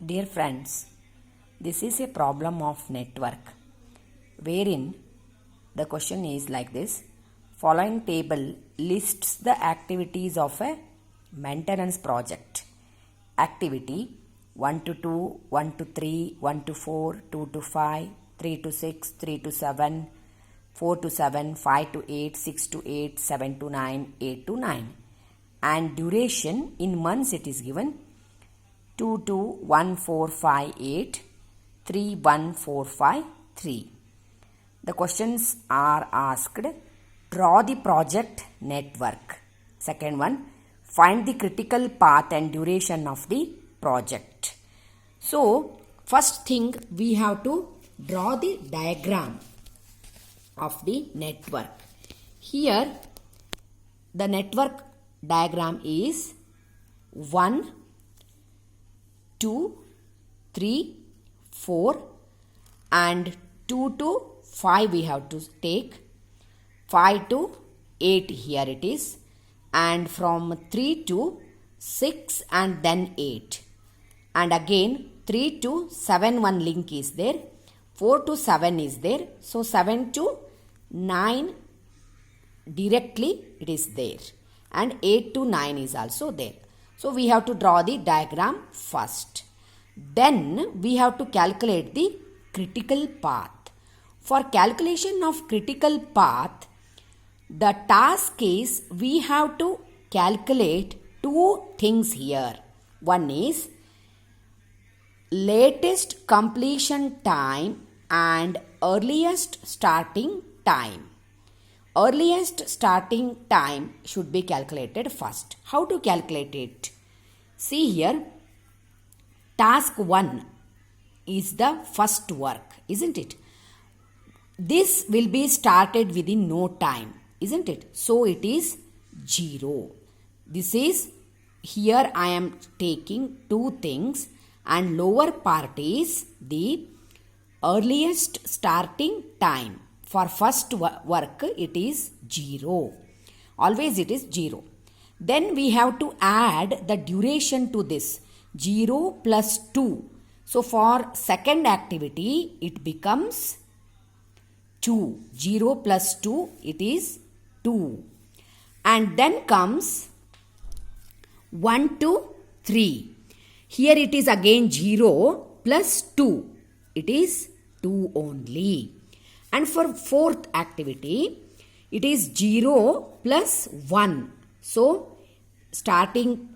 Dear friends, this is a problem of network wherein the question is like this. Following table lists the activities of a maintenance project. Activity 1 to 2, 1 to 3, 1 to 4, 2 to 5, 3 to 6, 3 to 7, 4 to 7, 5 to 8, 6 to 8, 7 to 9, 8 to 9. And duration in months it is given 221458 31453. The questions are asked: draw the project network. Second one, find the critical path and duration of the project. So, first thing we have to draw the diagram of the network. Here, the network diagram is 1, 2, 3, 4 and 2 to 5 we have to take, 5 to 8 here it is, and from 3 to 6 and then 8, and again 3 to 7 one link is there, 4 to 7 is there, so 7 to 9 directly it is there, and 8 to 9 is also there. So we have to draw the diagram first. Then we have to calculate the critical path. For calculation of critical path, the task is we have to calculate two things here. One is latest completion time and earliest starting time. Earliest starting time should be calculated first. How to calculate it? See here, task 1 is the first work, isn't it? This will be started within no time, isn't it? So it is 0. This is, here I am taking two things, and lower part is the earliest starting time. For first work it is 0. Always it is 0. Then we have to add the duration to this, 0 plus 2. So for second activity it becomes 2. 0 plus 2 it is 2. And then comes 1 to 3. Here it is again 0 plus 2. It is 2 only. And for fourth activity, it is 0 plus 1. So,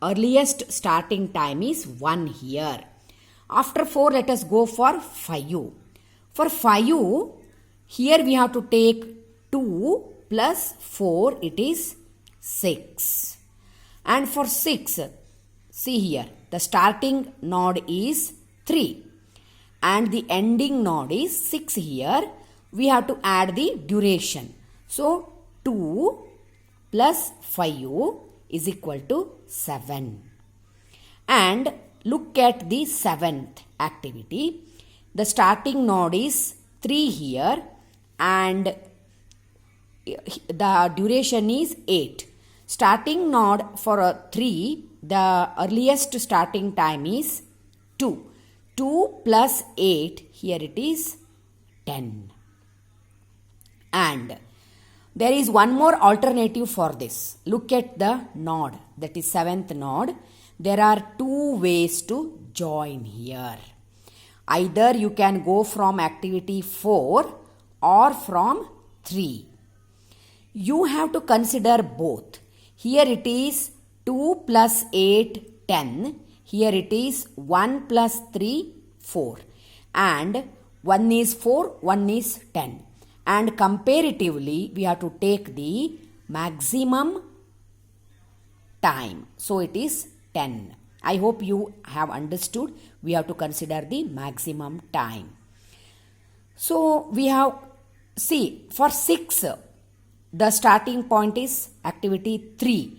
earliest starting time is 1 here. After 4, let us go for 5. For 5, here we have to take 2 plus 4, it is 6. And for 6, see here, the starting node is 3. And the ending node is 6 here. We have to add the duration. So, 2 plus 5 is equal to 7. And look at the 7th activity. The starting node is 3 here and the duration is 8. Starting node for 3, the earliest starting time is 2. 2 plus 8, here it is 10. And there is one more alternative for this. Look at the node, that is 7th node. There are two ways to join here. Either you can go from activity 4 or from 3. You have to consider both. Here it is 2 plus 8, 10. Here it is 1 plus 3, 4. And one is 4, one is 10. And comparatively, we have to take the maximum time. So it is 10. I hope you have understood. We have to consider the maximum time. So we have, see, for 6, the starting point is activity 3.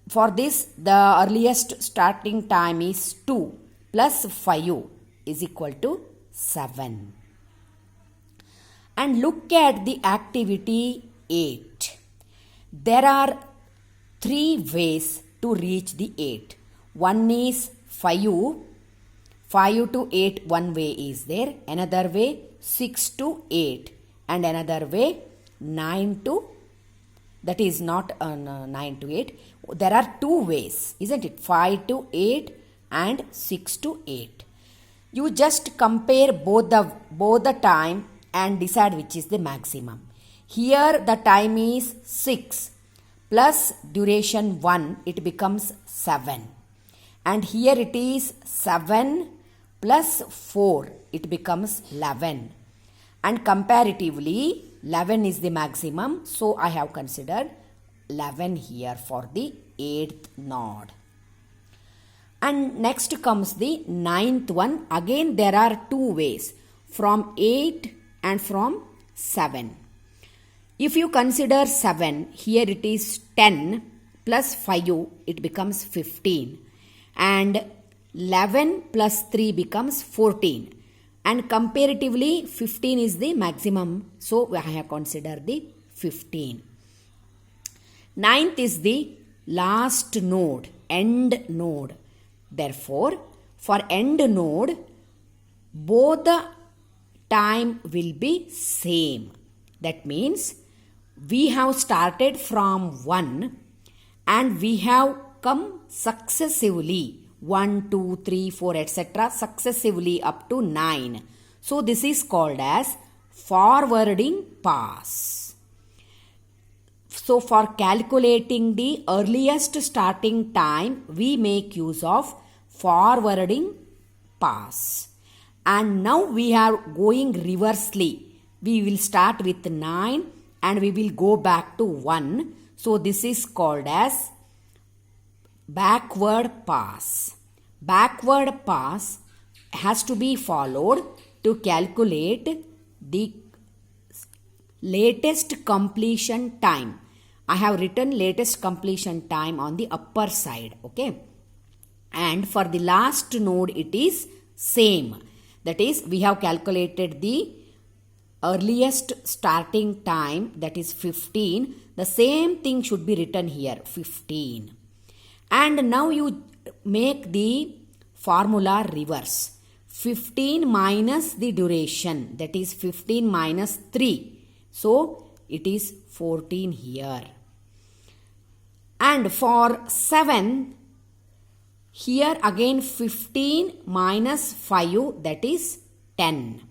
For this, the earliest starting time is 2 plus 5 is equal to 7. And look at the activity 8. There are 3 ways to reach the 8. One is 5 5 to 8 one way is there, another way 6 to 8, and another way 9 to, that is not 9 to 8. There are two ways, isn't it? 5 to 8 and 6 to 8. You just compare both the time and decide which is the maximum. Here the time is 6 plus duration 1, it becomes 7. And here it is 7 plus 4, it becomes 11. And comparatively 11 is the maximum, so I have considered 11 here for the 8th node. And next comes the 9th one. Again there are two ways, from 8 and from 7. If you consider 7, here it is 10 plus 5, it becomes 15. And 11 plus 3 becomes 14. And comparatively 15 is the maximum, so I have considered the 15. 9th is the last node, end node. Therefore, for end node, both the time will be same. That means we have started from 1 and we have come successively 1, 2, 3, 4, etc. successively up to 9. So this is called as forwarding pass. So for calculating the earliest starting time, we make use of forwarding pass. And now we are going reversely. We will start with 9 and we will go back to 1. So this is called as backward pass. Backward pass has to be followed to calculate the latest completion time. I have written latest completion time on the upper side, okay? And for the last node it is same. That is, we have calculated the earliest starting time, that is 15. The same thing should be written here, 15. And now you make the formula reverse. 15 minus the duration, that is 15 minus 3. So it is 14 here. And for 7, here again 15 minus 5, that is 10.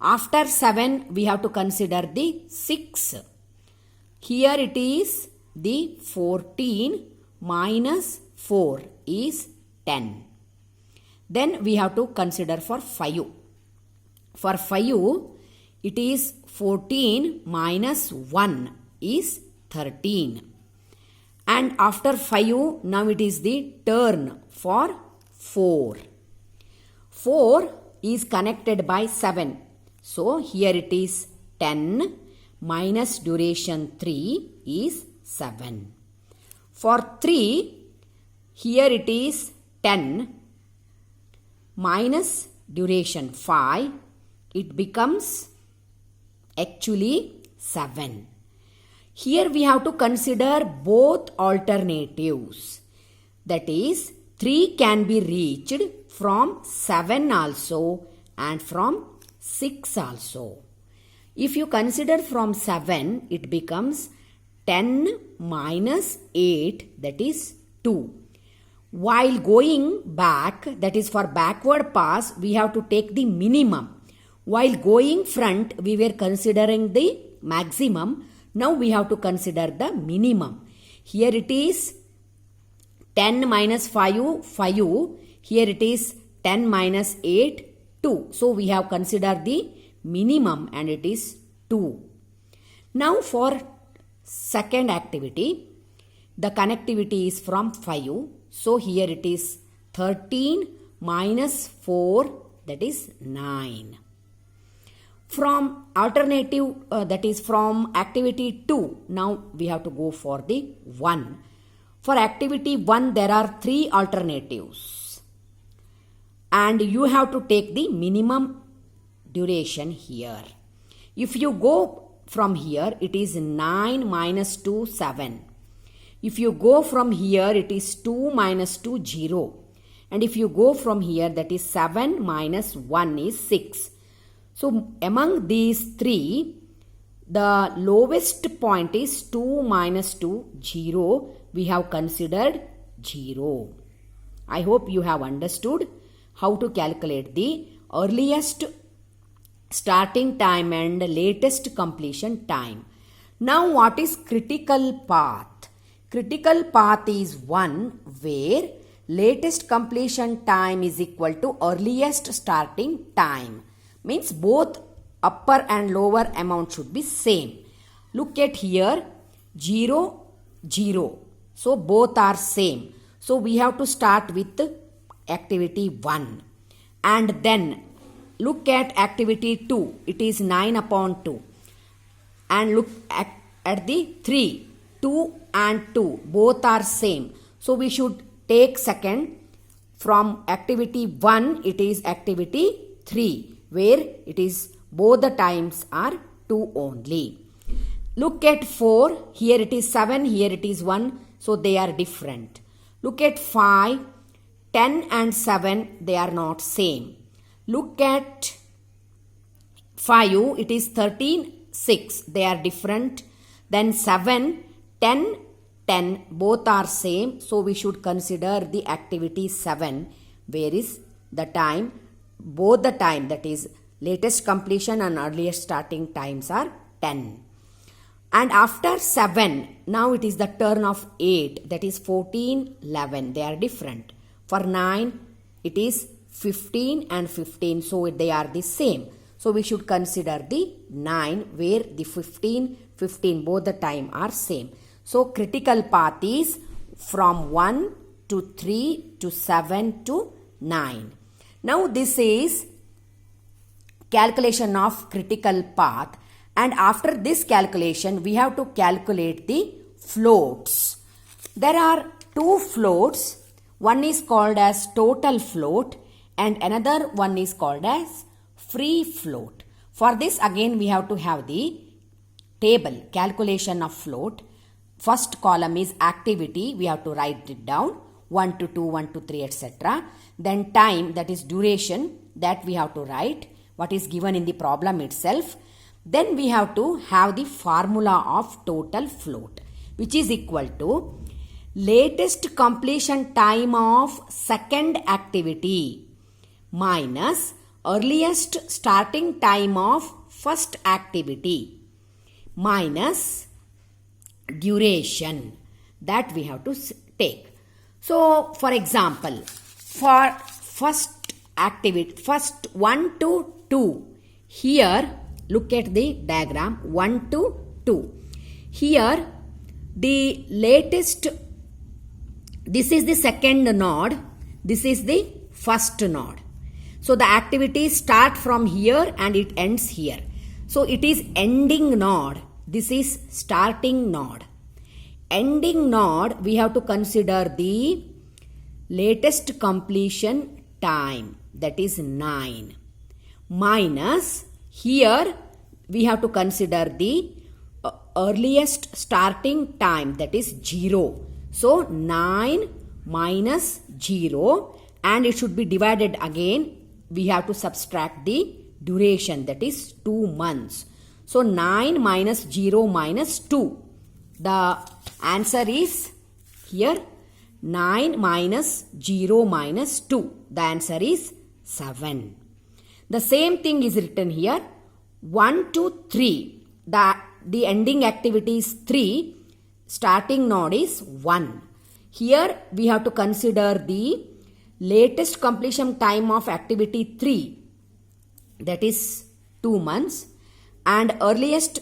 After 7, we have to consider the 6. Here it is the 14 minus 4 is 10. Then we have to consider for 5. For 5, it is 14 minus 1 is 13. And after 5, now it is the turn for 4. 4 is connected by 7. So here it is 10 minus duration 3 is 7. For 3, here it is 10 minus duration 5. It becomes actually 7. Here we have to consider both alternatives. That is, 3 can be reached from 7 also and from 6 also. If you consider from 7, it becomes 10 minus 8, that is 2. While going back, that is for backward pass, we have to take the minimum. While going front, we were considering the maximum. Now we have to consider the minimum. Here it is 10 minus 5, 5. Here it is 10 minus 8, 2. So we have considered the minimum and it is 2. Now for second activity, the connectivity is from 5. So here it is 13 minus 4, that is 9. From alternative, that is from activity 2, now we have to go for the 1. For activity 1, there are 3 alternatives. And you have to take the minimum duration here. If you go from here, it is 9 minus 2, 7. If you go from here, it is 2 minus 2, 0. And if you go from here, that is 7 minus 1 is 6. So among these three, the lowest point is 2 minus 2, 0. We have considered 0. I hope you have understood how to calculate the earliest starting time and latest completion time. Now what is critical path? Critical path is one where latest completion time is equal to earliest starting time. Means both upper and lower amount should be same. Look at here, 0, 0. So both are same. So we have to start with activity 1. And then look at activity 2. It is 9 upon 2. And look at the 3. 2 and 2. Both are same. So we should take second. From activity 1, it is activity 3. Where it is both the times are 2 only. Look at 4. Here it is 7. Here it is 1. So they are different. Look at 5. 10 and 7. They are not same. Look at 5. It is 13. 6. They are different. Then 7. 10. 10. Both are same. So we should consider the activity 7. Where is the time? Both the time, that is latest completion and earliest starting times are 10. And after 7, now it is the turn of 8, that is 14, 11. They are different. For 9, it is 15 and 15. So they are the same. So we should consider the 9 where the 15, 15 both the time are same. So critical path is from 1 to 3 to 7 to 9. Now this is calculation of critical path, and after this calculation we have to calculate the floats. There are two floats. One is called as total float and another one is called as free float. For this again we have to have the table calculation of float. First column is activity. We have to write it down. 1 to 2, 1 to 3, etc. Then time, that is duration, that we have to write what is given in the problem itself. Then we have to have the formula of total float, which is equal to latest completion time of second activity minus earliest starting time of first activity minus duration, that we have to take. So for example, for first activity, first 1 to 2, here look at the diagram 1 to 2. Here the latest, this is the second node, this is the first node. So the activities start from here and it ends here. So it is ending node. This is starting node. Ending node, we have to consider the latest completion time, that is 9. Minus, here we have to consider the earliest starting time, that is 0. So 9 minus 0, and it should be divided again. We have to subtract the duration, that is 2 months. So 9 minus 0 minus 2. The answer is here 9 minus 0 minus 2. The answer is 7. The same thing is written here. 1 to 3. The ending activity is 3. Starting node is 1. Here we have to consider the latest completion time of activity 3. That is 2 months. And earliest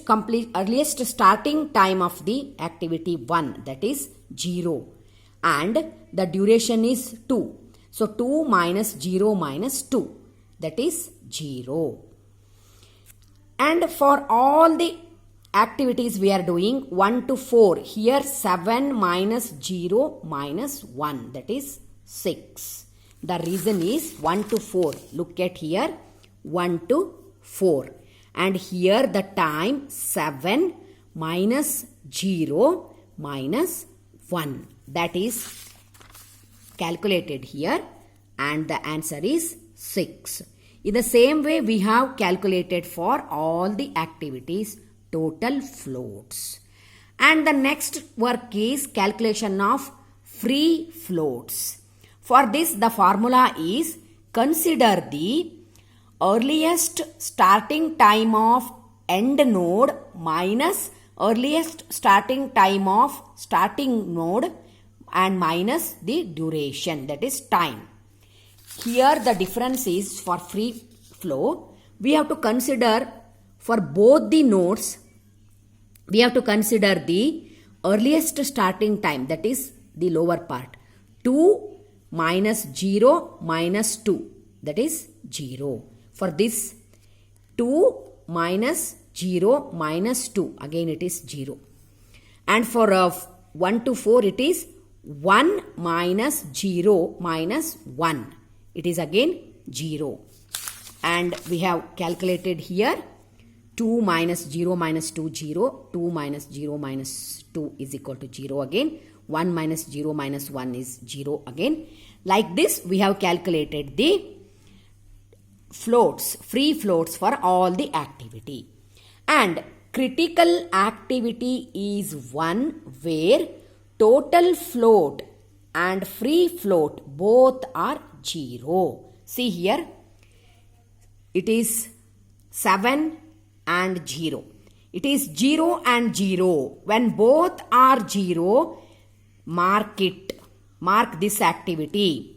starting time of the activity 1, that is 0. And the duration is 2. So 2 minus 0 minus 2, that is 0. And for all the activities we are doing 1 to 4, here 7 minus 0 minus 1, that is 6. The reason is 1 to 4. Look at here 1 to 4. And here the time 7 minus 0 minus 1. That is calculated here. and the answer is 6. In the same way, we have calculated for all the activities total floats. And the next work is calculation of free floats. For this, the formula is consider the earliest starting time of end node minus earliest starting time of starting node and minus the duration, that is time. Here the difference is for free flow. We have to consider for both the nodes, we have to consider the earliest starting time, that is the lower part. 2 minus 0 minus 2, that is 0. For this 2 minus 0 minus 2, again it is 0. And for 1 to 4 it is 1 minus 0 minus 1. It is again 0. And we have calculated here 2 minus 0 minus 2, 0. 2 minus 0 minus 2 is equal to 0 again. 1 minus 0 minus 1 is 0 again. Like this, we have calculated the floats, free floats for all the activity. And critical activity is one where total float and free float both are 0. See here, it is 7 and 0. It is 0 and 0. When both are 0, mark it. Mark this activity.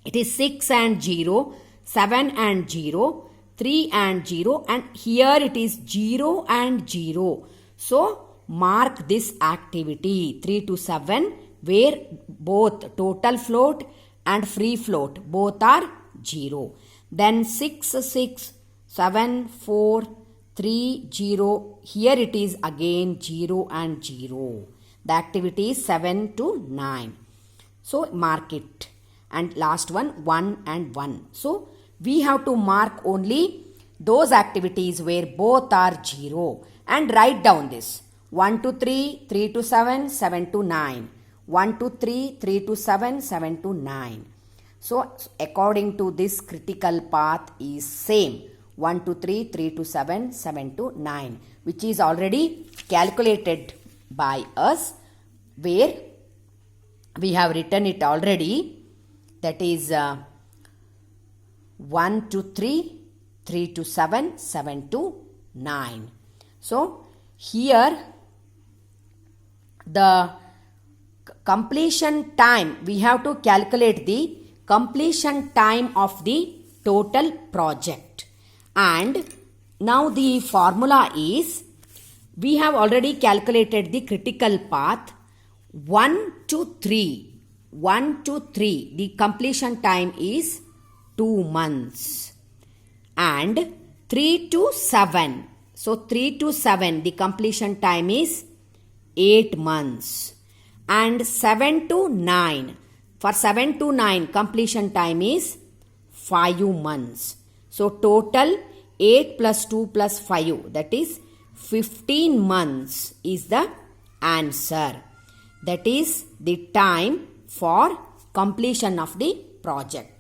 It is 6 and 0, 7 and 0, 3 and 0, and here it is 0 and 0. So, mark this activity 3 to 7 where both total float and free float both are 0. Then 6, 6, 7, 4, 3, 0. Here it is again 0 and 0. The activity is 7 to 9. So mark it. And last one 1 and 1. So we have to mark only those activities where both are 0 and write down this. 1 to 3, 3 to 7, 7 to 9. 1 to 3, 3 to 7, 7 to 9. So according to this critical path is same. 1 to 3, 3 to 7, 7 to 9, which is already calculated by us, where we have written it already. That is 1 to 3, 3 to 7, 7 to 9. So here the completion time, we have to calculate the completion time of the total project. And now the formula is, we have already calculated the critical path 1 to 3. 1 to 3, the completion time is 2 months. And 3 to 7, so 3 to 7, the completion time is 8 months. And 7 to 9, for 7 to 9, completion time is 5 months. So total 8 plus 2 plus 5, that is 15 months is the answer. That is the time for completion of the project.